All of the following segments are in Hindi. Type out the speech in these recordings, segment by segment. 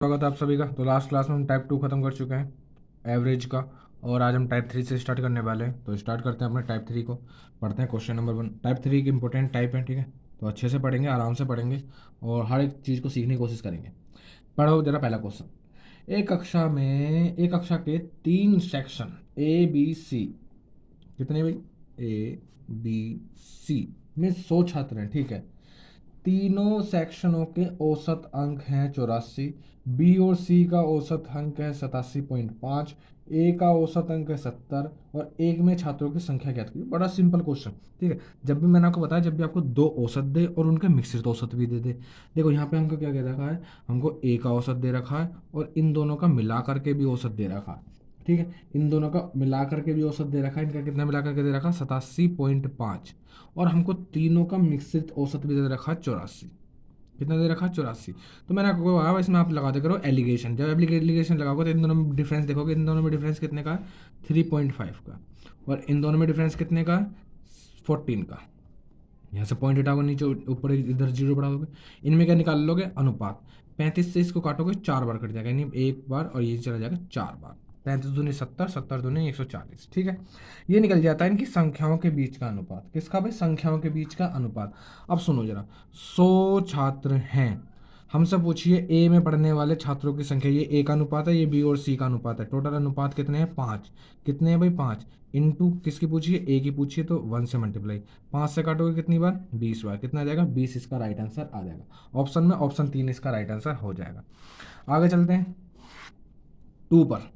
स्वागत है आप सभी का। तो लास्ट क्लास में हम टाइप 2 खत्म कर चुके हैं एवरेज का, और आज हम टाइप 3 से स्टार्ट करने वाले हैं। तो स्टार्ट करते हैं अपने टाइप 3 को। पढ़ते हैं क्वेश्चन नंबर 1। टाइप 3 की इंपॉर्टेंट टाइप है, ठीक है। तो अच्छे से पढ़ेंगे, आराम से पढ़ेंगे और हर एक चीज़ को सीखने की कोशिश करेंगे। पढ़ो जरा पहला क्वेश्चन। एक कक्षा के 3 सेक्शन ए बी सी, कितने भाई, ए बी सी में 100 छात्र हैं, ठीक है। तीनों सेक्शनों के औसत अंक हैं 84। बी और सी का औसत अंक है 87.5। ए का औसत अंक है 70 और एक में छात्रों की संख्या ज्ञात कीजिए। बड़ा सिंपल क्वेश्चन, ठीक है। जब भी मैंने आपको बताया, जब भी आपको दो औसत दे और उनके मिश्रित औसत भी दे दे। देखो यहाँ पे हमको क्या कह रखा है, हमको ए का औसत दे रखा है और इन दोनों का मिला करके भी औसत दे रखा है, ठीक है। इन दोनों का मिला करके भी औसत दे रखा है। इनका कितना मिला करके दे रखा है, 87.5। और हमको तीनों का मिश्रित औसत भी दे रखा है 84। कितना दे रखा है, 84। तो मैंने आपको कहा इसमें आप लगा दे करो एलिगेशन। जब एलिगेशन लगाओगे तो इन दोनों में डिफरेंस देखोगे, इन दोनों में डिफरेंस कितने का है, 3.5 का। और इन दोनों में डिफरेंस कितने का है, 14 का। यहाँ से पॉइंट हटाओगे, नीचे ऊपर इधर जीरो बढ़ा दोगे। इनमें क्या निकाल लोगे, अनुपात। 35 से इसको काटोगे 4 बार कट जाएगा, यानी एक बार और ये चला जाएगा 4 बार। 35 दूनी 70, 70 दूनी 140, ठीक है। ये निकल जाता है इनकी संख्याओं के बीच का अनुपात। किसका भाई, संख्याओं के बीच का अनुपात। अब सुनो जरा, 100 छात्र हैं। हमसे पूछिए ए में पढ़ने वाले छात्रों की संख्या। ये ए का अनुपात है, ये बी और सी का अनुपात है। टोटल अनुपात कितने हैं, 5। कितने हैं भाई, 5। इनटू किसकी पूछिए, ए की पूछिए, तो 1 से मल्टीप्लाई। 5 से काटोगे कितनी बार, 20 बार। कितना आ जाएगा, 20 इसका राइट आंसर आ जाएगा। ऑप्शन में ऑप्शन 3 इसका राइट आंसर हो जाएगा। आगे चलते हैं 2 पर।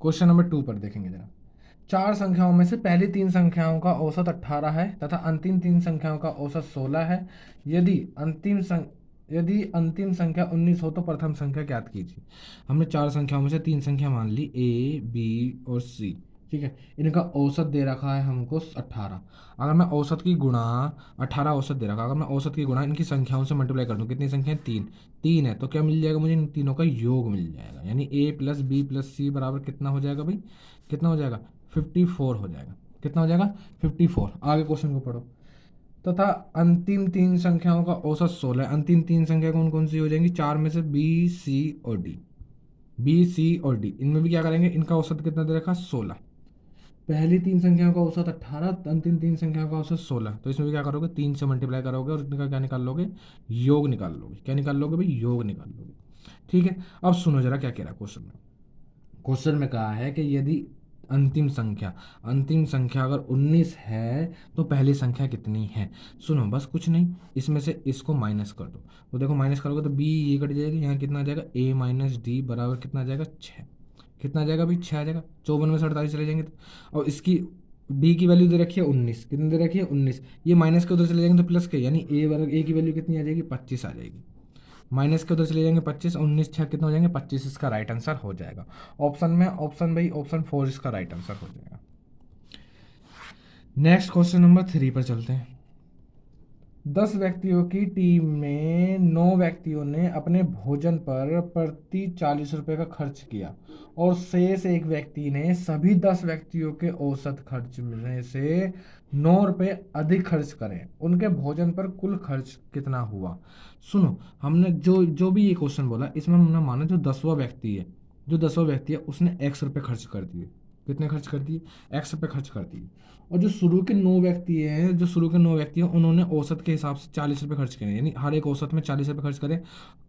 क्वेश्चन नंबर 2 पर देखेंगे जरा। चार संख्याओं में से पहली 3 संख्याओं का औसत 18 है तथा अंतिम 3 संख्याओं का औसत 16 है। यदि अंतिम संख्या 19 हो तो प्रथम संख्या ज्ञात कीजिए। हमने 4 संख्याओं में से 3 संख्या मान ली, ए बी और सी, ठीक है। इनका औसत दे रखा है हमको 18। अगर मैं औसत की गुणा, 18 औसत दे रखा है, अगर मैं औसत की गुणा इनकी संख्याओं से मल्टीप्लाई कर दूं, कितनी संख्या है, 3। 3 है तो क्या मिल जाएगा मुझे, इन तीनों का योग मिल जाएगा। यानी ए प्लस बी प्लस सी बराबर कितना हो जाएगा भाई, कितना हो जाएगा, 54 हो जाएगा। कितना हो जाएगा, 54। आगे क्वेश्चन को पढ़ो। तथा अंतिम 3 संख्याओं का औसत 16 है। अंतिम 3 संख्या कौन कौन सी हो जाएंगी, 4 में से बी सी और डी। बी सी और डी, इनमें भी क्या करेंगे, इनका औसत कितना दे रखा, 16। पहली 3 संख्याओं का औसत 18, अंतिम 3 संख्याओं का औसत 16। तो इसमें भी क्या करोगे, 3 से मल्टीप्लाई करोगे और इनका क्या निकाल लोगे, योग निकाल लोगे। क्या निकाल लोगे भाई, योग निकाल लोगे, ठीक है। अब सुनो जरा क्या कह रहा है क्वेश्चन में। क्वेश्चन में कहा है कि यदि अंतिम संख्या अगर 19 है तो पहली संख्या कितनी है। सुनो बस कुछ नहीं, इसमें से इसको माइनस कर दो। तो देखो माइनस करोगे तो बी ये कट जाएगी, यहाँ कितना आ जाएगा, ए माइनस डी बराबर कितना आ जाएगा, 6। कितना आ जाएगा भाई, 6 आ जाएगा। 54 में से 48 चले जाएंगे तो, और इसकी बी की वैल्यू दे रखी है 19। कितनी दे रखी है, 19। ये माइनस के उधर चले जाएंगे तो प्लस के, यानी ए बराबर ए की वैल्यू कितनी आ जाएगी, 25 आ जाएगी। माइनस के उधर चले जाएंगे 25, 19 6 कितना हो जाएंगे, 25 इसका राइट आंसर हो जाएगा। ऑप्शन में ऑप्शन भाई ऑप्शन 4 इसका राइट आंसर हो जाएगा। नेक्स्ट क्वेश्चन नंबर 3 पर चलते हैं। 10 व्यक्तियों की टीम में 9 व्यक्तियों ने अपने भोजन पर प्रति 40 रुपये का खर्च किया और शेष एक व्यक्ति ने सभी 10 व्यक्तियों के औसत खर्च में से 9 रुपये अधिक खर्च करे। उनके भोजन पर कुल खर्च कितना हुआ। सुनो, हमने जो जो भी ये क्वेश्चन बोला, इसमें हमने माना जो 10वां व्यक्ति है उसने एक्स रुपये खर्च कर दिए। कितने खर्च कर दिए, एक्स रुपये खर्च कर दिए। और जो शुरू के 9 व्यक्ति हैं उन्होंने औसत के हिसाब से 40 रुपये खर्च करे, यानी हर एक औसत में 40 रुपये खर्च करें।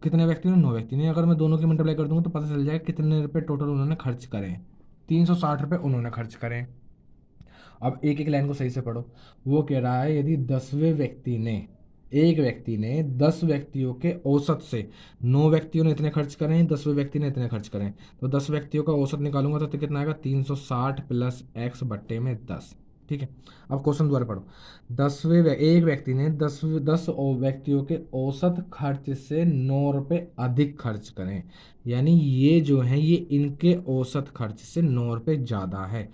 कितने व्यक्ति ने, 9 व्यक्ति ने। अगर मैं दोनों की मल्टीप्लाई कर दूंगा तो पता चल जाएगा कितने रुपये टोटल उन्होंने खर्च करें। 360 रुपये उन्होंने खर्च करें। अब एक एक लाइन को सही से पढ़ो। वो कह रहा है यदि एक व्यक्ति ने 10 व्यक्तियों के औसत से, 9 व्यक्तियों ने इतने खर्च करें, 10वें व्यक्ति ने इतने खर्च करें, तो 10 व्यक्तियों का औसत निकालूंगा तो कितना आएगा, 360 प्लस एक्स बट्टे में 10, ठीक है। अब क्वेश्चन दोबारा पढ़ो। एक व्यक्ति ने 10 व्यक्तियों के औसत खर्च से 9 रुपये अधिक खर्च करें, यानी ये जो है ये इनके औसत खर्च से 9 रुपये ज़्यादा है।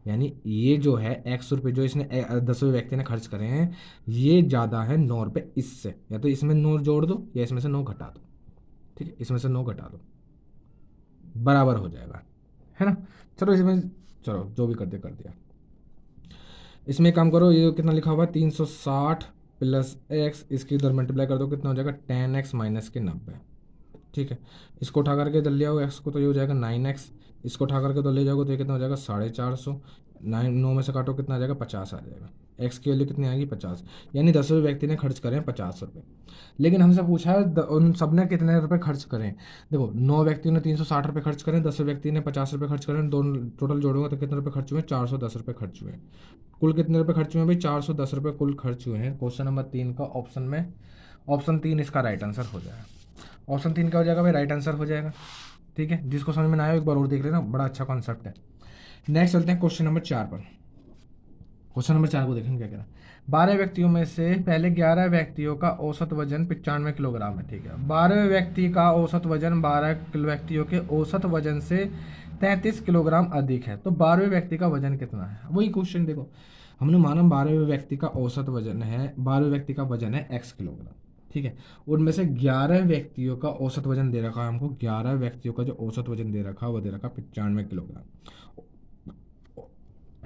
यानी ये जो है एक्स रुपये जो इसने 10वें व्यक्ति ने खर्च करे हैं, ये ज़्यादा है 9 रुपये इससे। या तो इसमें 9 जोड़ दो या इसमें से 9 घटा दो, ठीक है। इसमें से 9 घटा दो, बराबर हो जाएगा, है ना। चलो इसमें, चलो जो भी कर दिया। इसमें एक काम करो, ये कितना लिखा हुआ है, 360 प्लस एक्स, इसकी इधर मल्टीप्लाई कर दो, कितना हो जाएगा, 10x माइनस के 90। ठीक है। इसको उठा करके इधर ले आओ एक्स को, तो ये हो जाएगा 9x। इसको उठा करके तो ले जाओगे तो ये कितना हो जाएगा 450। 9 में से काटो कितना आ जाएगा 50 आ जाएगा। एक्स की वैल्यू कितनी आएगी 50। यानी 10वें व्यक्ति ने खर्च करें 50 रुपये। लेकिन हमसे पूछा है उन सब ने कितने रुपए खर्च करें। देखो 9 व्यक्तियों ने 360 रुपये खर्च करें, 10वें व्यक्ति ने 50 रुपये खर्च करें, दोनों टोटल जोड़ोगे तो कितने रुपये खर्च हुए 410 रुपये खर्च हुए। कुल कितने रुपये खर्च हुए भाई 410 रुपये कुल खर्च हुए हैं क्वेश्चन नंबर 3 का ऑप्शन में। ऑप्शन 3 इसका राइट आंसर हो जाएगा। ऑप्शन 3 क्या हो जाएगा भाई राइट आंसर हो जाएगा। ठीक है, जिसको समझ में ना आए एक बार और देख लेना, बड़ा अच्छा कॉन्सेप्ट है। नेक्स्ट चलते हैं क्वेश्चन नंबर 4 पर। क्वेश्चन नंबर 4 को देखेंगे क्या कह रहा है। 12 व्यक्तियों में से पहले 11 व्यक्तियों का औसत वजन 95 किलोग्राम है। ठीक है, 12वें व्यक्ति का औसत वजन 12 व्यक्तियों के औसत वजन से 33 किलोग्राम अधिक है। तो 12वें व्यक्ति का वजन कितना है, वही क्वेश्चन देखो। हमने माना 12वें व्यक्ति का औसत वजन है, 12वें व्यक्ति का वजन है x किलोग्राम। ठीक है, उनमें से 11 व्यक्तियों का औसत वजन दे रखा है हमको। 11 व्यक्तियों का जो औसत वजन दे रखा है वो दे रखा 95 किलोग्राम।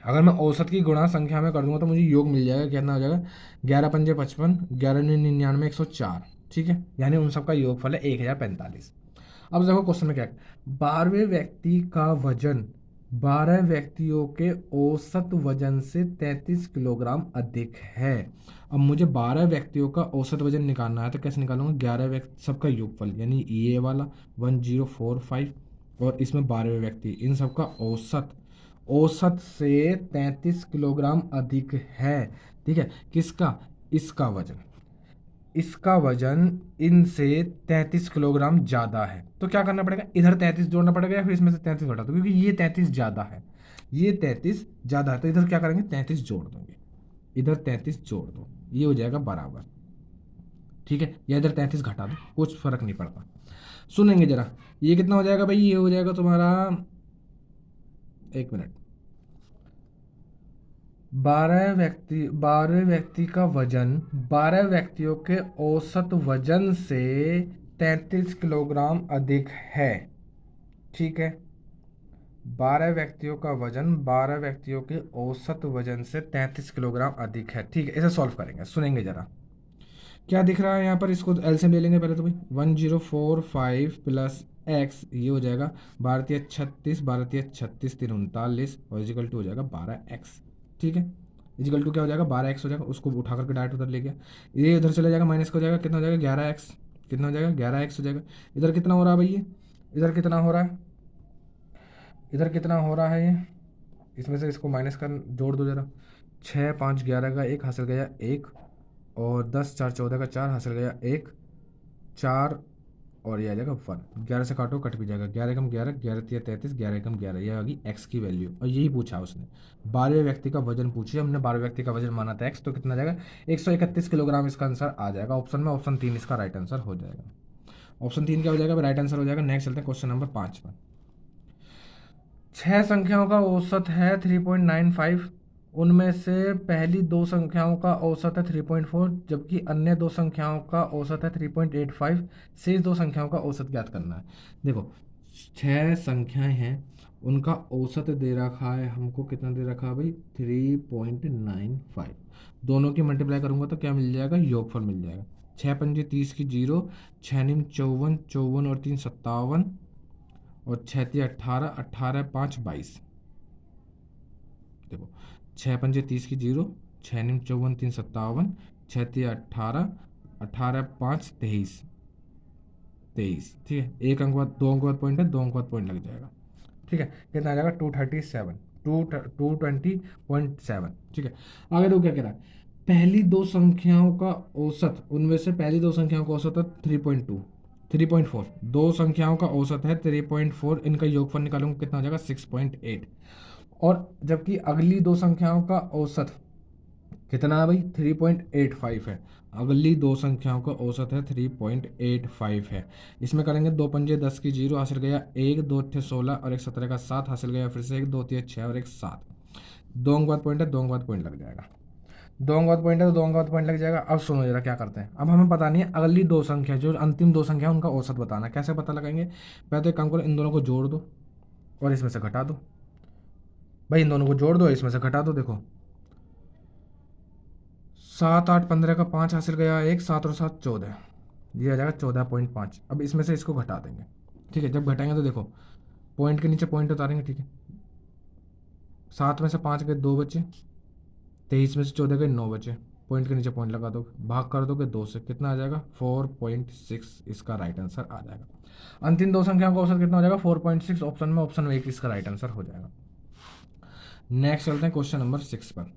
अगर मैं औसत की गुणा संख्या में कर दूंगा तो मुझे योग मिल जाएगा, कितना हो जाएगा 11×5 = 55, 11×99 104। ठीक है, यानी उन सबका योगफल है 1045। अब देखो क्वेश्चन में क्या है। 12वें व्यक्ति का वजन 12 व्यक्तियों के औसत वजन से 33 किलोग्राम अधिक है। अब मुझे 12 व्यक्तियों का औसत वजन निकालना है तो कैसे निकालूंगा, 11 व्यक्ति सबका योगफल यानी ये वाला 1045 और इसमें 12वें व्यक्ति, इन सबका औसत, औसत से 33 किलोग्राम अधिक है। ठीक है, किसका, इसका वजन, इसका वजन इनसे 33 किलोग्राम ज़्यादा है। तो क्या करना पड़ेगा, इधर 33 जोड़ना पड़ेगा या फिर इसमें से 33 घटा दो, क्योंकि ये 33 ज़्यादा है, ये 33 ज़्यादा है। तो इधर क्या करेंगे 33 जोड़ दोगे, इधर 33 जोड़ दो, ये हो जाएगा बराबर। ठीक है, या इधर 33 घटा दो, कुछ फर्क नहीं पड़ता। सुनेंगे जरा, ये कितना हो जाएगा भाई, ये हो जाएगा तुम्हारा, एक मिनट, 12वें व्यक्ति का वजन 12 व्यक्तियों के औसत वजन से 33 किलोग्राम अधिक है। ठीक है, 12 व्यक्तियों का वजन 12 व्यक्तियों के औसत वजन से 33 किलोग्राम अधिक है। ठीक है, इसे सॉल्व करेंगे, सुनेंगे जरा क्या दिख रहा है यहाँ पर। इसको एलसीएम ले लेंगे पहले तो भाई, 1045 प्लस एक्स, ये हो जाएगा 12×36, 12×36 339 और इजिकल टू हो जाएगा 12x। ठीक है, इजिकल टू क्या हो जाएगा 12x हो जाएगा, उसको उठा करके डायरेक्ट उधर ले गया, ये उधर चला जाएगा माइनस का हो जाएगा, कितना हो जाएगा 11x, कितना हो जाएगा 11x हो जाएगा। इधर कितना हो रहा है भाई, ये इधर कितना हो रहा है, इधर कितना हो रहा है, ये इसमें से इसको माइनस कर जोड़ दो जरा। 6×5 = 11 का 1 हासिल गया 1, और 10×4 = 14 का 4 हासिल गया 1, 4 और ये आ जाएगा 1। 11 से काटो कट भी जाएगा, 11×11, 11×3 = 33, 11×11 ये आ गई एक्स की वैल्यू। और यही पूछा उसने, 12वें व्यक्ति का वजन पूछिए, हमने 12वें व्यक्ति का वजन माना था एक्स, तो कितना जाएगा 131 किलोग्राम इसका आंसर आ जाएगा ऑप्शन में। ऑप्शन 3 इसका राइट आंसर हो जाएगा। ऑप्शन 3 क्या हो जाएगा, राइट आंसर हो जाएगा। नेक्स्ट चलते हैं क्वेश्चन नंबर 5 पर। 6 संख्याओं का औसत है 3.95, उनमें से पहली 2 संख्याओं का औसत है 3.4, जबकि अन्य 2 संख्याओं का औसत है 3.85। शेष 2 संख्याओं का औसत ज्ञात करना है। देखो 6 संख्याएं हैं, उनका औसत दे रखा है हमको, कितना दे रखा है भाई 3.95। दोनों की मल्टीप्लाई करूंगा तो क्या मिल जाएगा, योगफल मिल जाएगा। 6×5 = 30 की 0, 6×9 = 54, 54 और 3 = 57 और 6×3 = 18, 18×5 = 22। देखो 6×5 = 30 की 0, 6×9 = 54, 3 = 57, 6×3 = 18, 18×5 = 23, 23। ठीक है, एक अंक बाद 2 अंक बाद पॉइंट है, 2 अंक बाद पॉइंट लग जाएगा। ठीक है, कितना आ जाएगा 237, 220.7। ठीक है, आगे तो क्या कह रहा है, पहली 2 संख्याओं का औसत, उनमें से पहली 2 संख्याओं का औसत है 3.2, 3.4, 2 संख्याओं का औसत है 3.4, इनका योगफल निकालूंगा कितना हो जाएगा 6.8। और जबकि अगली 2 संख्याओं का औसत कितना है भाई 3.85 है, अगली 2 संख्याओं का औसत है 3.85 है। इसमें करेंगे 2×5 = 10 की 0 हासिल गया 1, 2×8 = 16 और 1 17 का 7 हासिल गया, फिर से 1, 2×3 = 6 और 1 7। 2 अंक बाद पॉइंट है, 2 अंक बाद पॉइंट लग जाएगा, 2 अंक बाद पॉइंट है तो 2 अंक बाद पॉइंट लग जाएगा। अब सुनो जरा क्या करते हैं, अब हमें पता नहीं है अगली 2 संख्या, जो अंतिम 2 संख्या उनका औसत बताना है। कैसे पता लगाएंगे, पहले तो एक काम करो, इन दोनों को जोड़ दो और इसमें से घटा दो। भाई इन दोनों को जोड़ दो, इसमें से घटा दो। देखो 7, 8, 15 का 5 हासिल गया 1, 7 और 7 14, ये आ जाएगा 14.5। अब इसमें से इसको घटा देंगे, ठीक है। जब घटाएंगे तो देखो पॉइंट के नीचे पॉइंट उतारेंगे, ठीक है। 7 में से 5 गए 2 बचे, 23 में से 14 गए 9 बचे, पॉइंट के नीचे पॉइंट लगा दो, भाग कर दोगे 2 से, कितना आ जाएगा 4.6 इसका राइट आंसर आ जाएगा। अंतिम दो संख्याओं का औसत कितना हो जाएगा 4.6, ऑप्शन में ऑप्शन 1 इसका राइट आंसर हो जाएगा। नेक्स्ट चलते हैं क्वेश्चन नंबर 6 पर,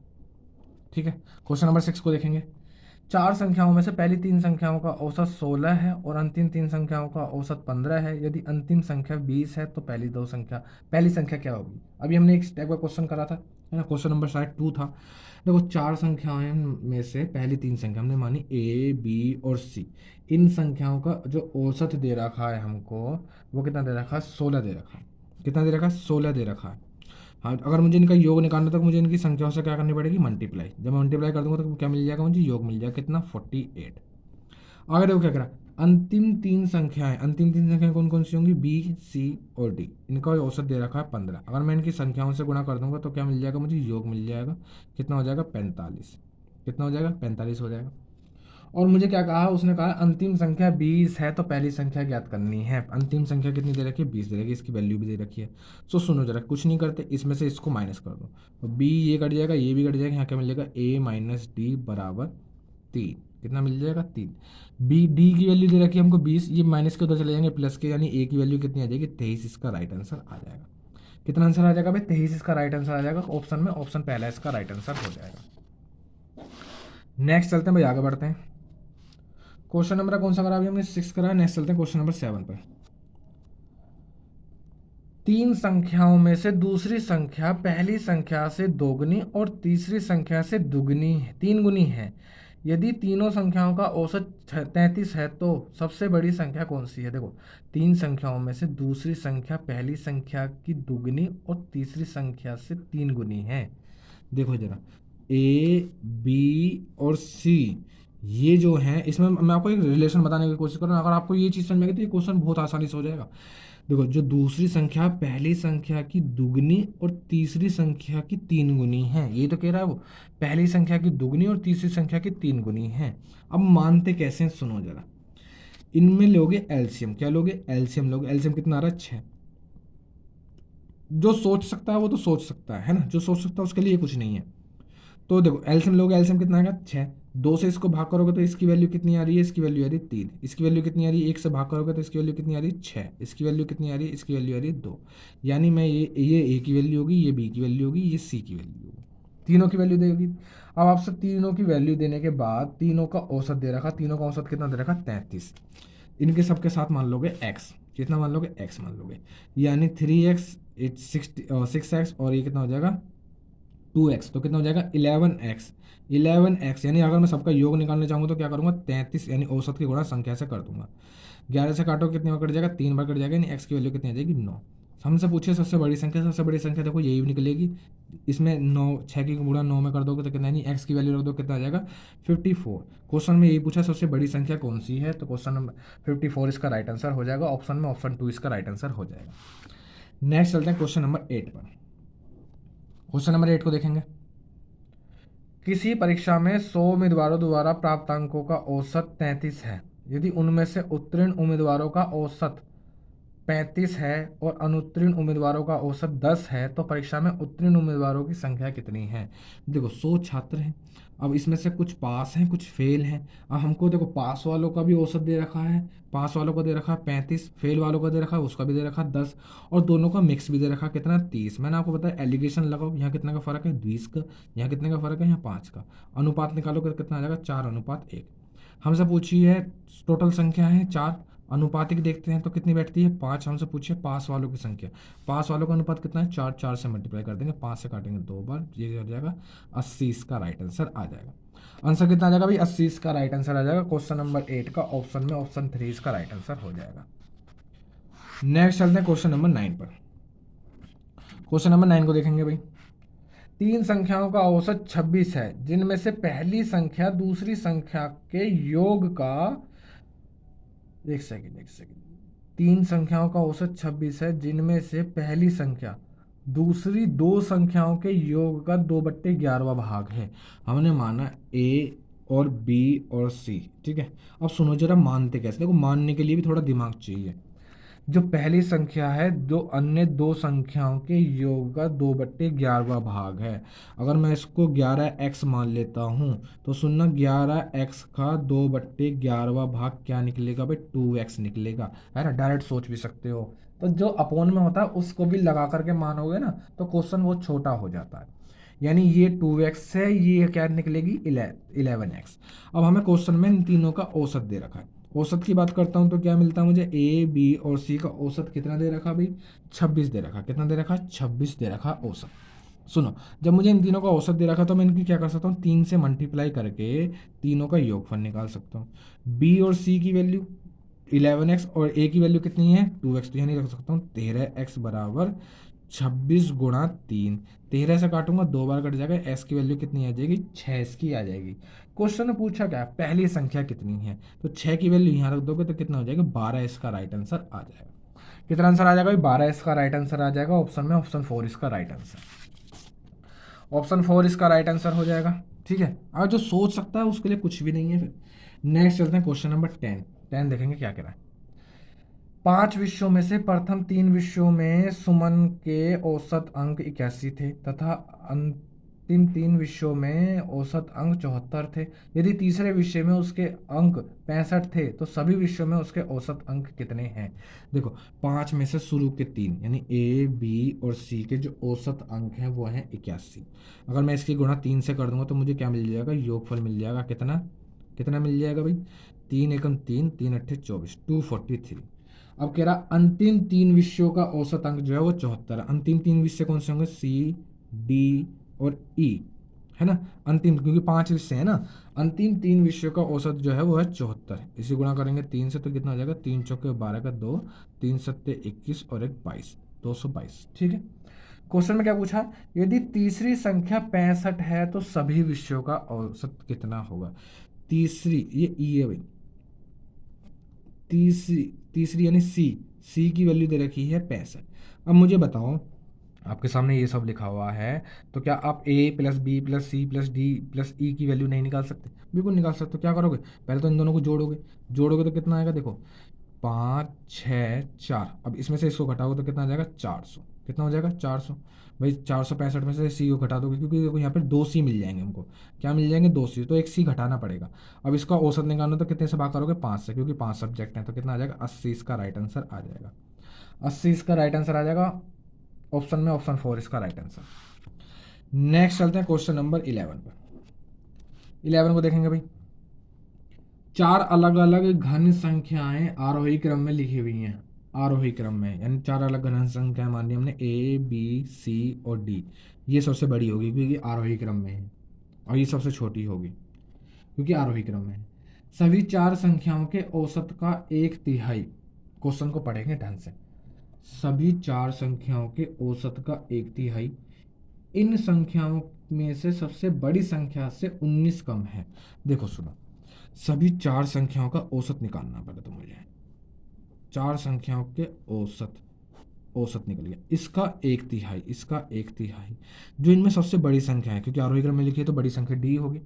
ठीक है। क्वेश्चन नंबर 6 को देखेंगे। चार संख्याओं में से पहली तीन संख्याओं का औसत 16 है और अंतिम तीन संख्याओं का औसत 15 है। यदि अंतिम संख्या 20 है तो पहली संख्या क्या होगी। अभी हमने एक टाइप का क्वेश्चन करा था, है ना, क्वेश्चन नंबर शायद 2 था। देखो चार संख्याएं में से पहली तीन संख्या हमने मानी ए बी और सी, इन संख्याओं का जो औसत दे रखा है हमको, वो कितना दे रखा है 16 दे रखा है। कितना दे रखा है 16 दे रखा है। हाँ, अगर मुझे इनका योग निकालना तो मुझे इनकी संख्याओं से क्या करनी पड़ेगी मल्टीप्लाई। जब मैं मल्टीप्लाई कर दूंगा तो क्या मिल जाएगा मुझे, योग मिल जाएगा कितना 48। आगे देखो क्या करा, अंतिम तीन संख्याएं कौन कौन सी होंगी बी सी और डी, इनका औसत दे रखा है 15। अगर मैं इनकी संख्याओं से गुणा कर दूंगा तो क्या मिल जाएगा मुझे, योग मिल जाएगा, कितना हो जाएगा 45। कितना हो जाएगा 45 हो जाएगा। और मुझे क्या कहा, उसने कहा अंतिम संख्या 20 है तो पहली संख्या ज्ञात करनी है। अंतिम संख्या कितनी दे रखी है 20 दे रखी है, इसकी वैल्यू भी दे रखी है। सो सुनो जरा, कुछ नहीं करते, इसमें से इसको माइनस कर दो, तो बी ये कट जाएगा, ये भी कट जाएगा, यहाँ क्या मिल जाएगा ए माइनस डी बराबर 3। कितना मिल जाएगा 3। बी डी की वैल्यू दे रखी है हमको 20, ये माइनस के उधर चले जाएंगे प्लस के, यानी ए की वैल्यू कितनी आ जाएगी 23, इसका राइट आंसर आ जाएगा। कितना आंसर आ जाएगा भाई 23 इसका राइट आंसर आ जाएगा ऑप्शन में, ऑप्शन पहला इसका राइट आंसर हो जाएगा। नेक्स्ट चलते हैं भाई, आगे बढ़ते हैं। क्वेश्चन नंबर कौन सा करा, अभी हमने 6 करा। नेक्स्ट चलते हैं क्वेश्चन नंबर 7 पर। तीन संख्याओं में से दूसरी संख्या पहली संख्या से दोगुनी और तीसरी संख्या से दुगनी तीन गुनी है। यदि तीनों संख्याओं का औसत 33 है तो सबसे बड़ी संख्या कौन सी है। देखो तीन संख्याओं में से दूसरी संख्या पहली संख्या की दुगनी और तीसरी संख्या से तीन गुनी है। देखो जरा ए बी और सी, ये जो है इसमें मैं आपको एक रिलेशन बताने की कोशिश करूँ, अगर आपको ये चीज़ समझ में आई तो ये क्वेश्चन बहुत आसानी से हो जाएगा। देखो जो दूसरी संख्या पहली संख्या की दुगनी और तीसरी संख्या की तीन गुनी है, ये तो कह रहा है वो पहली संख्या की दुगनी और तीसरी संख्या की तीन गुनी है। अब मानते कैसे हैं सुनो जरा, इनमें लोगे एलसीएम, क्या लोगे एलसीएम लोगे, एलसीएम कितना आ रहा है 6। जो सोच सकता है वो तो सोच सकता है ना, जो सोच सकता है उसके लिए कुछ नहीं है। तो देखो एलसीएम लोगे, एलसीएम कितना आएगा 6, 2 से इसको भाग करोगे तो इसकी वैल्यू कितनी आ रही है, इसकी वैल्यू आ रही है 3, इसकी वैल्यू कितनी आ रही है 1 से भाग करोगे तो इसकी वैल्यू कितनी आ रही है 6, इसकी वैल्यू कितनी आ रही है, इसकी वैल्यू आ रही है 2। यानी मैं ये ए की वैल्यू होगी, ये बी की वैल्यू होगी, ये सी की वैल्यू होगी, तीनों की वैल्यू देगी। अब आपसे तीनों की वैल्यू देने के बाद तीनों का औसत दे रखा, तीनों का औसत कितना दे रखा 33। इनके सबके साथ मान लोगे एक्स, कितना मान लोगे एक्स मान लोगे, यानी 3x 6x और ये कितना हो जाएगा 2x, तो कितना हो जाएगा 11x। 11x यानी अगर मैं सबका योग निकालना चाहूँगा तो क्या करूँगा 33 यानी औसत की गुणा संख्या से कर दूंगा। 11 से काटो कितने बार कट जाएगा 3 बार कट जाएगा, यानी x की वैल्यू कितनी आ जाएगी 9। हमसे पूछिए सबसे बड़ी संख्या, सबसे बड़ी संख्या देखो यही निकलेगी। इसमें 9 6 की गुणा 9 में कर दोगे तो कितना, यानी x की वैल्यू रख दो कितना आ जाएगा 54। क्वेश्चन में यही पूछा सबसे बड़ी संख्या कौन सी है, तो क्वेश्चन नंबर 54 इसका राइट आंसर हो जाएगा, ऑप्शन में ऑप्शन 2 इसका राइट आंसर हो जाएगा। नेक्स्ट चलते हैं क्वेश्चन नंबर 8 पर। क्वेश्चन नंबर 8 को देखेंगे। किसी परीक्षा में 100 उम्मीदवारों द्वारा प्राप्त अंकों का औसत 33 है। यदि उनमें से उत्तीर्ण उम्मीदवारों का औसत 35 है और अनुत्तीर्ण उम्मीदवारों का औसत 10 है तो परीक्षा में उत्तीर्ण उम्मीदवारों की संख्या कितनी है। देखो 100 छात्र हैं, अब इसमें से कुछ पास हैं कुछ फेल हैं। अब हमको देखो पास वालों का भी औसत दे रखा है, पास वालों को दे रखा है 35, फेल वालों का दे रखा है उसका भी दे रखा है 10, और दोनों का मिक्स भी दे रखा है कितना 30। मैंने आपको बताया एलिगेशन लगाओ, यहाँ कितने का फर्क है 20 का, यहाँ कितने का फर्क है यहाँ 5 का। अनुपात निकालो तो कितना आ जाएगा 4:1। हमसे पूछी है टोटल संख्या है 4, अनुपातिक देखते हैं तो कितनी बैठती है 5। हमसे पूछिए पास वालों की संख्या, पास वालों का अनुपात कितना है 4, 4 से मल्टीप्लाई कर देंगे, 5 से काटेंगे 2 बार, ये हो जाएगा 80 इसका राइट आंसर आ जाएगा। आंसर कितना आ जाएगा भाई 80 इसका राइट आंसर आ जाएगा। क्वेश्चन नंबर 8 का ऑप्शन में ऑप्शन 3 इसका राइट आंसर हो जाएगा। नेक्स्ट चलते हैं क्वेश्चन नंबर 9 पर। क्वेश्चन नंबर 9 को देखेंगे भाई। तीन संख्याओं का औसत 26 है जिनमें से पहली संख्या दूसरी संख्या के योग का, एक सेकंड, तीन संख्याओं का औसत 26 है जिनमें से पहली संख्या दूसरी दो संख्याओं के योग का 2/11वां भाग है। हमने माना ए और बी और सी, ठीक है। अब सुनो जरा मानते कैसे, देखो मानने के लिए भी थोड़ा दिमाग चाहिए। जो पहली संख्या है दो अन्य दो संख्याओं के योग का 2/11वां भाग है। अगर मैं इसको 11x मान लेता हूँ तो सुनना 11x का 2/11वां भाग क्या निकलेगा भाई, 2x निकलेगा, है ना। डायरेक्ट सोच भी सकते हो। तो जो अपोन में होता है उसको भी लगा करके मानोगे ना तो क्वेश्चन वो छोटा हो जाता है। यानी ये 2x है, ये क्या निकलेगी 11x। अब हमें क्वेश्चन में इन तीनों का औसत दे रखा है। औसत की बात करता हूं तो क्या मिलता है मुझे, ए बी और सी का औसत कितना दे रखा भाई, 26 दे रखा। कितना दे रखा, 26 दे रखा औसत। सुनो, जब मुझे इन तीनों का औसत दे रखा तो मैं इनकी क्या कर सकता हूँ, 3 से मल्टीप्लाई करके तीनों का योगफल निकाल सकता हूँ। बी और सी की वैल्यू 11x और ए की वैल्यू कितनी है 2x, तो यानी रख सकता हूँ 13x बराबर 26 × 3। 13 से काटूंगा 2 बार कट जाएगा, एस की वैल्यू कितनी आ जाएगी, 6 की आ जाएगी। क्वेश्चन ने पूछा क्या, पहली संख्या कितनी है, तो 6 की वैल्यू यहाँ रख दोगे तो कितना हो जाएगा 12, इसका राइट आंसर आ जाएगा। कितना आंसर आ जाएगा भाई, 12 इसका राइट आंसर आ जाएगा ऑप्शन में, ऑप्शन 4 इसका राइट आंसर। ऑप्शन 4 इसका राइट आंसर हो जाएगा, ठीक है। और जो सोच सकता है उसके लिए कुछ भी नहीं है। फिर नेक्स्ट चलते हैं क्वेश्चन नंबर 10 देखेंगे क्या कह रहा है। 5 विषयों में से प्रथम 3 विषयों में सुमन के औसत अंक 81 थे तथा अंतिम 3 विषयों में औसत अंक 74 थे। यदि तीसरे विषय में उसके अंक 65 थे तो सभी विषयों में उसके औसत अंक कितने हैं। देखो 5 में से शुरू के 3 यानी ए बी और सी के जो औसत अंक हैं वो हैं 81। अगर मैं इसकी गुणा 3 से कर दूंगा तो मुझे क्या मिल जाएगा, योगफल मिल जाएगा। कितना कितना मिल जाएगा भाई, 3 एकम 3, 3 × 8 = 24, 243। अब कह रहा अंतिम 3 विषयों का औसत अंक जो है वो 74 है। अंतिम 3 विषय कौन से होंगे, सी डी और ई, है ना। अंतिम क्योंकि 5 विषय है ना, अंतिम 3 विषयों का औसत जो है वो है 74। इसे गुणा करेंगे 3 से तो कितना हो जाएगा, 3 चौके 12 का 2, 3 सत्ते 21 और 1 22, 222, ठीक है। क्वेश्चन में क्या पूछा, यदि तीसरी संख्या 65 है तो सभी विषयों का औसत कितना होगा। तीसरी ये ई है भाई, तीसरी तीसरी यानी सी, सी की वैल्यू दे रखी है 65। अब मुझे बताओ, आपके सामने ये सब लिखा हुआ है तो क्या आप A plus B plus C plus D plus E की वैल्यू नहीं निकाल सकते, बिल्कुल निकाल सकते हो। क्या करोगे, पहले तो इन दोनों को जोड़ोगे, जोड़ोगे तो कितना आएगा, देखो 5 6 4, अब इसमें से इसको घटाओगे तो कितना आ जाएगा 400। कितना हो जाएगा 400। भाई 465 में से सी को घटा दोगे क्योंकि देखो यहाँ पे 2 सी मिल जाएंगे हमको, क्या मिल जाएंगे 2 सी, तो एक सी घटाना पड़ेगा। अब इसका औसत निकालना तो कितने से भाग करोगे, 5 से, क्योंकि 5 सब्जेक्ट हैं तो कितना आ जाएगा 80, इसका राइट आंसर आ जाएगा। 80 इसका राइट आंसर आ जाएगा ऑप्शन में, ऑप्शन 4 इसका राइट आंसर। नेक्स्ट चलते हैं क्वेश्चन नंबर 11 पर। 11 को देखेंगे भाई, 4 अलग अलग घन संख्याएं आरोही क्रम में लिखी हुई हैं। आरोही क्रम में यानी 4 अलग घन संख्याएं मान ली हमने, ए बी सी और डी। ये सबसे बड़ी होगी क्योंकि आरोही क्रम में है, और ये सबसे छोटी होगी क्योंकि आरोही क्रम में है। सभी 4 संख्याओं के औसत का 1/3, क्वेश्चन को पढ़ेंगे ढंग से। सभी 4 संख्याओं के औसत का 1/3 इन संख्याओं में से सबसे बड़ी संख्या से 19 कम है। देखो सुनो, सभी 4 संख्याओं का औसत निकालना पड़ेगा तो मुझे, 4 संख्याओं के औसत, औसत निकल गया, इसका 1/3, इसका 1/3, जो इनमें सबसे बड़ी संख्या है क्योंकि आरोही क्रम में लिखी है तो बड़ी संख्या डी होगी।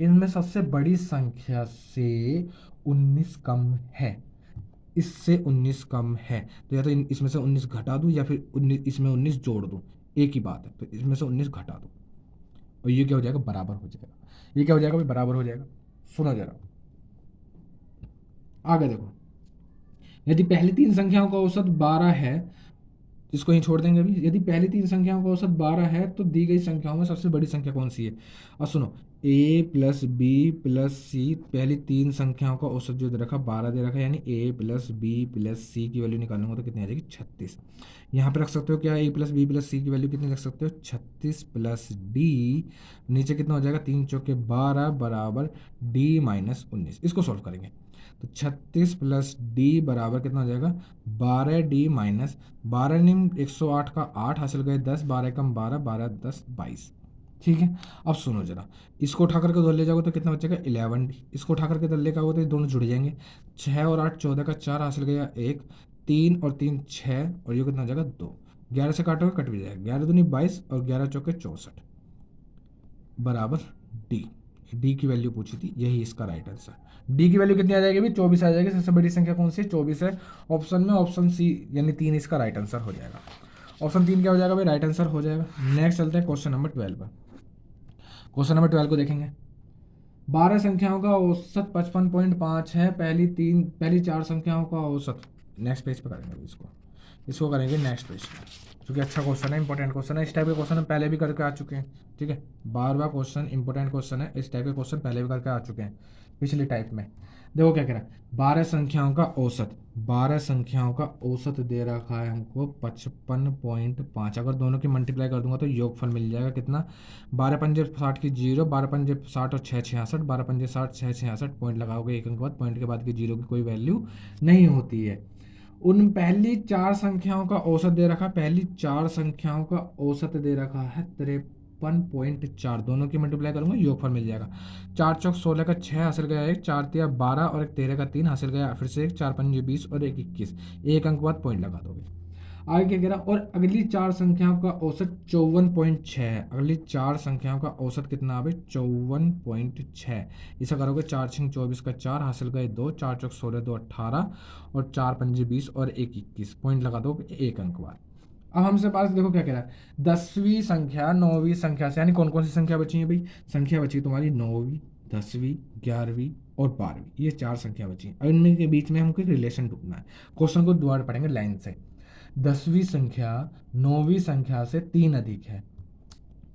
इनमें सबसे बड़ी संख्या से 19 कम है, इससे 19 कम है, तो या तो इसमें से 19 घटा दूं या फिर 19 इसमें 19 जोड़ दूं, एक ही बात है। तो इसमें से 19 घटा दूं और ये क्या हो जाएगा, बराबर हो जाएगा। ये क्या हो जाएगा भाई, बराबर हो जाएगा। सुनो जरा आगे देखो, यदि पहली 3 संख्याओं का औसत 12 है, इसको ही छोड़ देंगे अभी। यदि पहली 3 संख्याओं का औसत 12 है तो दी गई संख्याओं में सबसे बड़ी संख्या कौन सी है। और सुनो, ए प्लस बी प्लस सी, पहली 3 संख्याओं का औसत जो दे रखा 12 दे रखा है, यानी ए प्लस बी प्लस सी की वैल्यू निकालूंगा तो कितनी आ जाएगी 36। यहाँ पे रख सकते हो क्या, ए प्लस बी प्लस सी की वैल्यू कितनी रख सकते हो 36 प्लस डी, नीचे कितना हो जाएगा 3 चौके 12 बराबर डी माइनस 19। इसको सॉल्व करेंगे तो 36 प्लस डी बराबर कितना हो जाएगा 12 डी माइनस 12 निम 108 का 8 हासिल गए 10, 12 कम 12, 12 10 22, ठीक है। अब सुनो जरा, इसको उठा करके उधर ले जाओगे तो कितना बचेगा 11डी, इसको उठा करके इधर लेकर आओगे तो ये दोनों जुड़ जाएंगे। 6 और 8 14 का 4 हासिल गया 1, 3 और 3 6 और ये कितना हो जाएगा 2, 11 से काटोगे कट भी जाएगा, 11 दूनी 22 और 11 चौके 64 बराबर डी। डी की वैल्यू पूछी थी, यही इसका राइट आंसर। डी की वैल्यू कितनी आ जाएगी भाई? 24 आ जाएगी। सबसे बड़ी संख्या कौन सी है? 24 है ऑप्शन में। ऑप्शन सी यानी 3 इसका राइट आंसर हो जाएगा। ऑप्शन 3 क्या हो जाएगा भाई? राइट आंसर हो जाएगा। नेक्स्ट चलते हैं क्वेश्चन नंबर 12 पर। क्वेश्चन नंबर 12 को देखेंगे। 12 संख्याओं का औसत 55.5 है। पहली 4 संख्याओं का औसत। नेक्स्ट पेज पे करेंगे इसको करेंगे नेक्स्ट पेज पे, क्योंकि अच्छा क्वेश्चन है, इंपॉर्टेंट क्वेश्चन है। इस टाइप के क्वेश्चन हम पहले भी करके आ चुके हैं, ठीक है। 12वां क्वेश्चन इंपॉर्टेंट क्वेश्चन है। इस टाइप के क्वेश्चन पहले भी करके आ चुके हैं पिछले टाइप में। देखो क्या कह रहा है, 12 संख्याओं का औसत। 12 संख्याओं का औसत दे रखा है हमको 55.5। अगर दोनों की मल्टीप्लाई कर दूंगा तो योगफल मिल जाएगा कितना? 12 पंजे 60 की 0, 12 पंजे 60 और 6 66, 12 पंजे 60 6 66, पॉइंट लगाओगे एक अंक बाद, पॉइंट के बाद की 0 की कोई वैल्यू नहीं होती है। उन पहली 4 संख्याओं का औसत दे रखा, पहली 4 संख्याओं का औसत दे रखा है 53.4। दोनों की मल्टीप्लाई करूंगा योगफल मिल जाएगा। 4 चौक 16 का 6 हासिल गया एक, 4 तिया 12 और एक 13 का 3 हासिल गया, फिर से एक 4 पंजे 20 और एक 21, एक अंक बाद पॉइंट लगा दोगे। आगे क्या कह रहा, और अगली 4 संख्याओं का औसत 54.6 है। अगली 4 संख्याओं का औसत कितना है भाई? 54.6। इसे करोगे 4 छिंग 24 का 4 हासिल गए 2, 4 चौक 16 2 18 और 4 पंजे 20 और एक 21, पॉइंट लगा दो एक अंक बाद। अब हमसे पास देखो क्या कह रहा है, 10वीं संख्या 9वीं संख्या से, यानी कौन कौन सी संख्या बची है भाई? संख्या बची तुम्हारी 9वीं, 10वीं, 11वीं और 12वीं, ये 4 संख्या बची है। अब इनमें के बीच में हमको एक रिलेशन ढूंढना है। क्वेश्चन को दोबारा पढ़ेंगे लाइन से। 10वीं संख्या 9वीं संख्या से 3 अधिक है।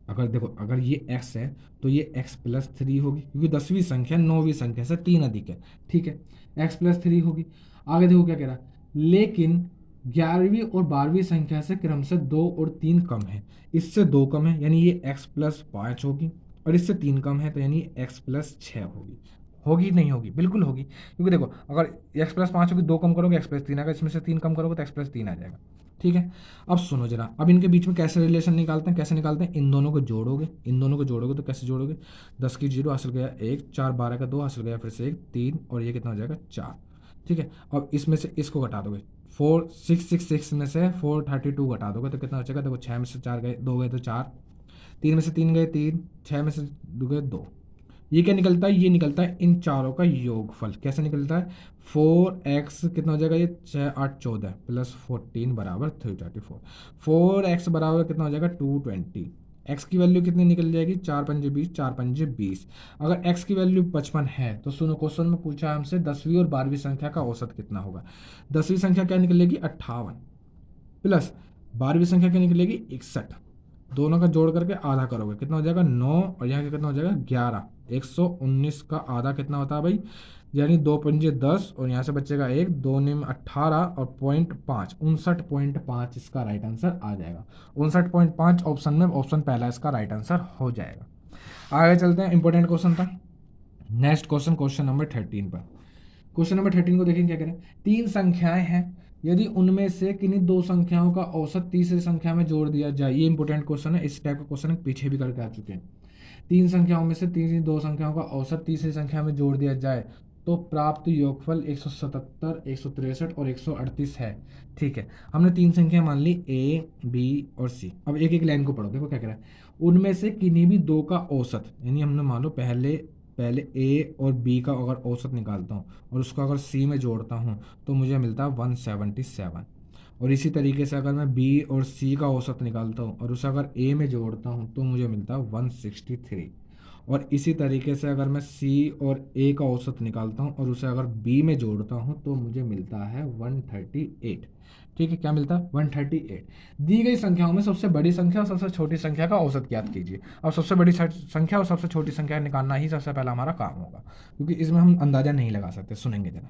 अगर देखो, अगर ये x है तो ये x प्लस 3 होगी, क्योंकि 10वीं संख्या 9वीं संख्या से 3 अधिक है, ठीक है। x प्लस 3 होगी। आगे देखो क्या कह रहा है, लेकिन 11वीं और 12वीं संख्या से क्रमशः 2 और 3 कम है। इससे 2 कम है यानी ये x प्लस 5 होगी, और इससे 3 कम है तो यानी x प्लस 6 होगी। होगी नहीं होगी? बिल्कुल होगी, क्योंकि देखो अगर x प्लस 5 होगी, 2 कम करोगे x प्लस 3 आएगा, इसमें से 3 कम करोगे तो x प्लस 3 आ जाएगा, ठीक है। अब सुनो जरा, अब इनके बीच में कैसे रिलेशन निकालते हैं? कैसे निकालते हैं? इन दोनों को जोड़ोगे, इन दोनों को जोड़ोगे तो कैसे जोड़ोगे? 10 की 0 हासिल गया 1, 4 12 का 2 हासिल गया फिर से 1 3, और ये कितना हो जाएगा 4, ठीक है। अब इसमें से इसको घटा दोगे, 4 6 6 6 में से 432 घटा दोगे तो कितना हो जाएगा? देखो 6 में से 4 गए, 2 गए तो 4, 3 में से 3 गए 3, 6 में से 2 गए 2। ये क्या निकलता है? ये निकलता है इन चारों का योगफल। कैसे निकलता है? 4x कितना हो जाएगा? ये 6 8 14 प्लस 14 बराबर 334। 4x बराबर कितना हो जाएगा? 220। x की वैल्यू कितनी निकल जाएगी? 4 पंजे 20, 4 पंजे 20। अगर x की वैल्यू 55 है तो सुनो, क्वेश्चन में पूछा है हमसे 10वीं और 12वीं संख्या का औसत कितना होगा। 10वीं संख्या क्या निकलेगी? 58 प्लस 12वीं संख्या क्या निकलेगी? 61। दोनों का जोड़ करके आधा करोगे, कितना हो जाएगा? 9, और यहाँ कितना हो जाएगा? 11। 119 का आधा कितना होता है भाई? यानी 2 पंजे 10, और यहाँ से बचेगा 1, 2 निम 18 और पॉइंट 5, 59.5 इसका राइट आंसर आ जाएगा। 59.5 ऑप्शन में, ऑप्शन पहला इसका राइट आंसर हो जाएगा। आगे चलते हैं, इंपॉर्टेंट क्वेश्चन था। नेक्स्ट क्वेश्चन, क्वेश्चन नंबर 13 पर। क्वेश्चन नंबर 13 को देखें क्या करें। 3 संख्याएं हैं, यदि उनमें से किन्हीं 2 संख्याओं का औसत तीसरी संख्या में जोड़ दिया जाए। ये इंपॉर्टेंट क्वेश्चन है, इस टाइप का क्वेश्चन पीछे भी करके आ चुके हैं। 3 संख्याओं में से 2 संख्याओं का औसत तीसरी संख्या में जोड़ दिया जाए तो प्राप्त योगफल 177, 163 और 138 है, ठीक है। हमने 3 संख्या मान ली a, b और c। अब एक एक लाइन को पढ़ो, देखो क्या कह रहा है। उनमें से किन्हीं भी 2 का औसत, यानी हमने मान लो पहले ए और बी का अगर औसत निकालता हूँ और उसको अगर सी में जोड़ता हूँ तो मुझे मिलता है 177। और इसी तरीके से अगर मैं बी और सी का औसत निकालता हूँ और उसे अगर ए में जोड़ता हूँ तो मुझे मिलता है 163। और इसी तरीके से अगर मैं सी और ए का औसत निकालता हूँ और उसे अगर बी में जोड़ता हूँ तो मुझे मिलता है 138, ठीक है। क्या मिलता है? 138। दी गई संख्याओं में सबसे बड़ी संख्या और सबसे छोटी संख्या का औसत ज्ञात कीजिए। अब सबसे बड़ी संख्या और सबसे छोटी संख्या निकालना ही सबसे पहला हमारा काम होगा, क्योंकि इसमें हम अंदाजा नहीं लगा सकते। सुनेंगे जरा,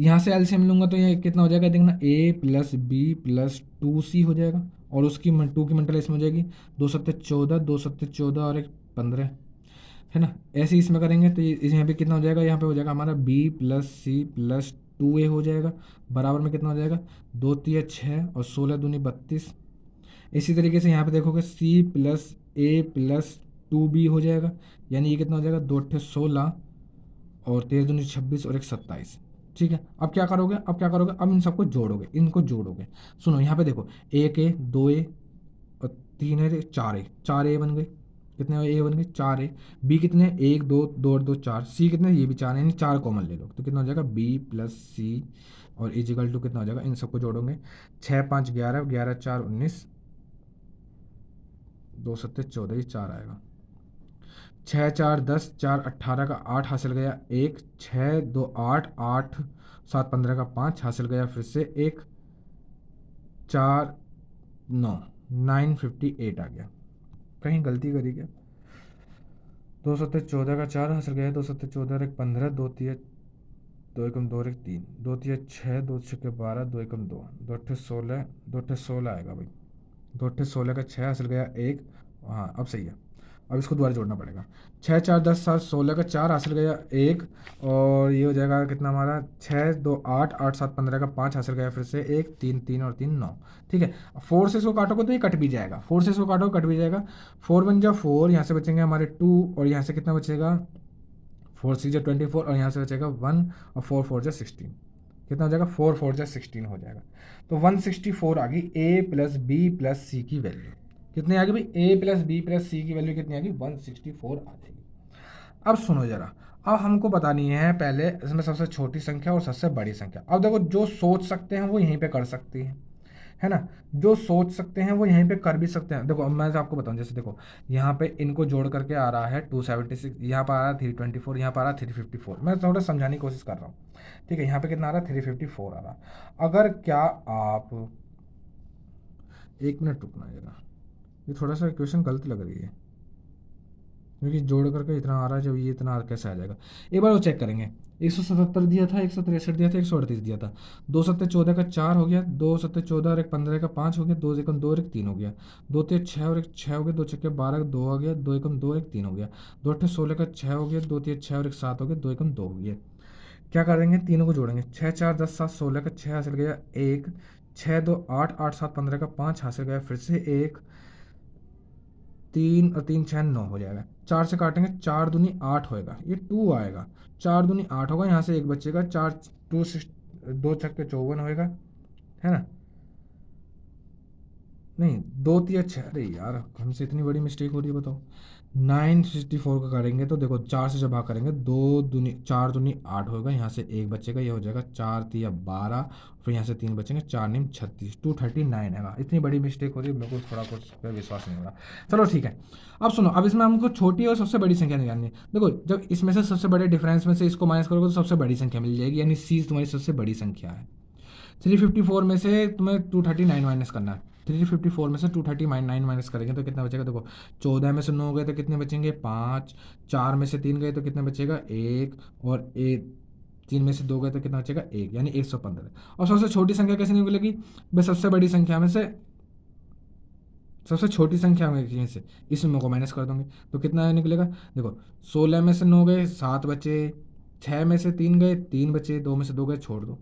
यहाँ से एलसीएम लूंगा तो ये कितना हो जाएगा? देखना, a plus B plus 2c हो जाएगा, और उसकी 2 की मल्टीप्लाई इसमें हो जाएगी, 2 सत्ते 14, 2 सत्ते 14 और 1 15, है ना। ऐसे ही इसमें करेंगे तो ये यहाँ पे कितना हो जाएगा? यहाँ पे हो जाएगा हमारा b plus C plus 2a हो जाएगा, बराबर में कितना हो जाएगा? 2 तिया 6 और 16 दूनी 32। इसी तरीके से यहाँ पे देखोगे c plus a plus 2b हो जाएगा, यानी ये कितना हो जाएगा? 2 अट्ठे 16 और 13 दूनी 26 और 1 27, ठीक है। अब क्या करोगे? अब इन सबको जोड़ोगे, इनको जोड़ोगे। सुनो यहाँ पे देखो, 1a 2a और 3a 4a, 4a बन गए, कितने हुए, ए बन गए 4 ए, बी कितने हैं 1 2 2 और 2 4, सी कितने, ये भी 4 है, यानी 4 कॉमन ले लो तो कितना हो जाएगा बी प्लस सी और इजिकल टू कितना हो जाएगा, इन सबको जोड़ोगे 6 5 11, 11 4 19, 2 7 14, ये 4 आएगा, 6 4 10, 4 18 का 8 हासिल गया एक, 6 2 8, 8 7 15 का 5 हासिल गया फिर से एक, 4 9 958 आ गया, कहीं गलती करी क्या, 2 7 14 का 4 हासिल गया, 2 7 14 एक 15, 2 3 2 एकम 2 एक 3, 2 3 6, 2 6 12, 2 एकम 2, 2 अट्ठे 16, 2 अट्ठे 16 आएगा भाई, 2 अट्ठे 16 का 6 हासिल गया एक, हाँ अब सही है, अब इसको दोबारा जोड़ना पड़ेगा, 6 4 10 7 16 का 4 हासिल गया एक, और ये हो जाएगा कितना हमारा 6 2 8, 8 7 15 का 5 हासिल गया फिर से एक, 3 3 और 3 9, ठीक है। 4 से इसको काटोगे तो ये कट भी जाएगा, 4 से इसको काटोगे कट भी जाएगा, 4 बन जाओ 4, यहाँ से बचेंगे हमारे 2 और यहाँ से कितना बचेगा 4 6 जा 24 और यहाँ से बचेगा 1 और 4 4 जा 16, कितना हो जाएगा 4 4 जा 16 हो जाएगा, तो 164 आ गई ए प्लस बी प्लस सी की वैल्यू, कितनी आ गई भाई ए प्लस बी प्लस सी की वैल्यू कितनी आ गई 164 आ जाएगी। अब सुनो जरा, अब हमको बतानी है पहले इसमें सबसे छोटी संख्या और सबसे बड़ी संख्या। अब देखो जो सोच सकते हैं वो यहीं पे कर सकती हैं, है ना, जो सोच सकते हैं वो यहीं पे कर भी सकते हैं। देखो अब मैं आपको बताऊं, जैसे देखो यहाँ पे इनको जोड़ करके आ रहा है 276, यहाँ पर आ रहा है 324, यहाँ पर आ रहा है 354, मैं थोड़ा समझाने की कोशिश कर रहा हूँ, ठीक है। यहाँ पे कितना आ रहा है 354 आ रहा है। अगर क्या आप, एक मिनट रुकना जरा, ये थोड़ा सा इक्वेशन गलत लग रही है, क्योंकि जोड़ करके इतना आ रहा है, जब ये इतना कैसे आ जाएगा, एक बार वो चेक करेंगे। 177 दिया था, 163 दिया था, 138 दिया था, 2 7 14 का 4 हो गया, 2 7 14 और एक 15 का 5 हो गया, 2 एकम 2 और एक 3 हो गया, 2 3 6 और एक 6 हो गया, 2 छक्के 12 2 आ गया, 2 एकम 2 और एक 3 हो गया, 2 8 16 का 6 हो गया, 2 3 6 और एक 7 हो गया, 2 एकम 2 हो गया। क्या करेंगे, तीनों को जोड़ेंगे, 6 4 10 7 16 का 6 हासिल गया एक, 6 2 8, 8 7 15 का 5 हासिल गया फिर से एक, 3 और 3 6 9 हो जाएगा, 4 से काटेंगे 4 दूनी 8 होएगा, ये 2 आएगा, 4 दूनी 8 होगा, यहाँ से एक बचेगा, 4 2 2 छक्के 54 होएगा, है ना, नहीं 2 3 6, अरे यार हमसे इतनी बड़ी मिस्टेक हो रही है बताओ, 964 का करेंगे तो देखो 4 से जब भाग करेंगे, 2 दूनी 4 दूनी 8 होगा, यहाँ से एक बचेगा, ये हो जाएगा 4 3 12, फिर यहाँ से 3 बचेंगे, 4 9 36, 239 है। इतनी बड़ी मिस्टेक हो रही है, मेरे को थोड़ा कुछ पे विश्वास नहीं हो रहा। चलो ठीक है, अब सुनो, अब इसमें हमको छोटी और सबसे बड़ी संख्या निकालनी है। देखो जब इसमें से सबसे बड़े डिफरेंस में से इसको माइनस करोगे तो सबसे बड़ी संख्या मिल जाएगी, यानी सी तुम्हारी सबसे बड़ी संख्या है। 354 में से तुम्हें 239 माइनस करना है, 354 में से 239 माइनस करेंगे तो कितना बचेगा, देखो 14 में से 9 गए तो कितने बचेंगे 5, 4 में से 3 गए तो कितना बचेगा 1, और 3 में से 2 गए तो कितना बचेगा 1, यानी 115। और सबसे छोटी संख्या कैसे निकलेगी भाई, सबसे बड़ी संख्या में से सबसे छोटी संख्या में से इसमें को माइनस कर दोगे तो कितना निकलेगा, देखो 16 में से 9 गए 7 बचे, 6 में से 3 गए 3 बचे, 2 में से 2 गए छोड़ दो,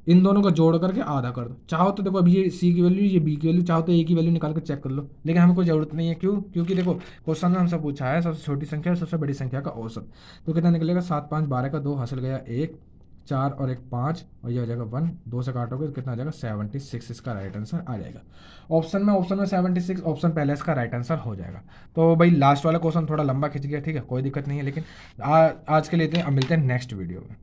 इन दोनों को जोड़ करके आधा कर दो। चाहो तो देखो अभी ये सी की वैल्यू ये बी की वैल्यू, चाहो तो ए की वैल्यू निकाल कर चेक कर लो, लेकिन हमको जरूरत नहीं है, क्यों, क्योंकि देखो क्वेश्चन में हमसे पूछा है सबसे छोटी संख्या और सबसे बड़ी संख्या का औसत, तो कितना निकलेगा 7 5 12 का 2 हासिल गया 1, 4 और एक 5, और ये हो जाएगा 1, 2 से काटोगे तो कितना आ जाएगा 76, इसका राइट आंसर आ जाएगा। ऑप्शन में 76 ऑप्शन पहले इसका राइट आंसर हो जाएगा। तो भाई लास्ट वाला क्वेश्चन थोड़ा लंबा खिंच गया, ठीक है कोई दिक्कत नहीं है, लेकिन आज के लिए इतने, अब मिलते हैं नेक्स्ट वीडियो में।